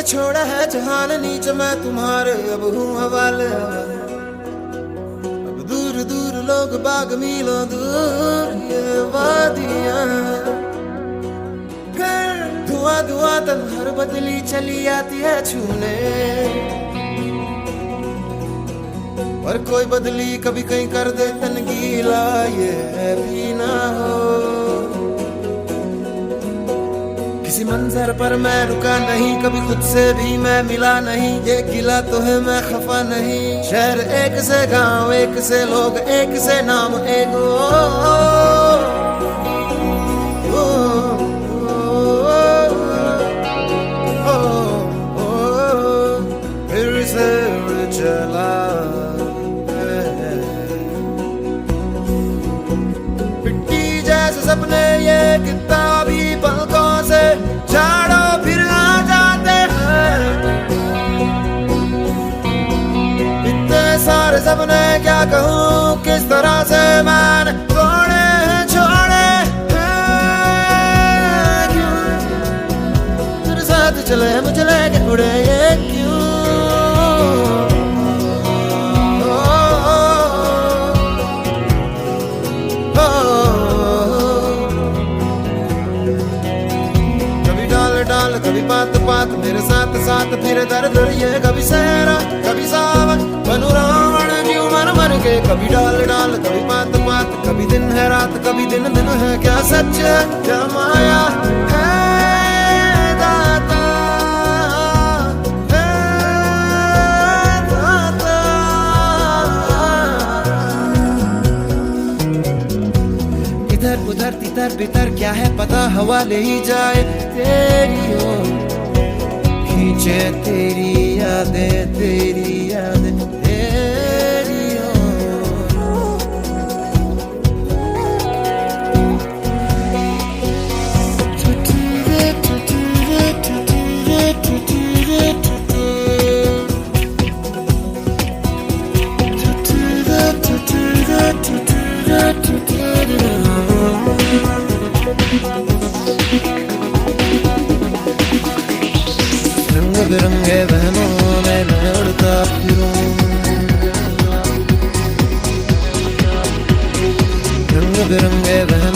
छोड़ा है जहान नीच, मैं तुम्हारे अब हूँ हवाले। अब दूर दूर लोग बाग मीलों दूर ये वादियाँ, फिर धुआं धुआं तन हर बदली चली आती है छूने। और कोई बदली कभी कहीं कर दे तन गीला, ये भी ना हो। किसी मंजर पर मैं रुका नहीं, कभी खुद से भी मैं मिला नहीं। ये गिला तो है मैं खफा नहीं। शहर एक से गांव एक से लोग एक से नाम एक फिर से चला सपने ये किताबी पलकों से झाड़ो फिर आ जाते हैं। इतने सारे सपने क्या कहूँ किस तरह से मैंने तोड़े छोड़े हैं। क्यों तेरे साथ चले मुझे लेके उड़े ये क्यों। कभी बात बात मेरे साथ साथ फिर दर दर ये कभी सहरा कभी सावन बनू रावण जीव मर मर के। कभी डाल डाल कभी बात बात, कभी दिन है रात कभी दिन दिन है। क्या सच है क्या माया है दाता, है दाता। इधर उधर तितर बितर क्या है पता, हवा ले ही जाए तेरी ओर। खींचे तेरी यादें तेरी यादें तेरी ओर। रंग बिरंगे बहनों में मैं उड़ता फिरूं, रंग बिरंगे बहनों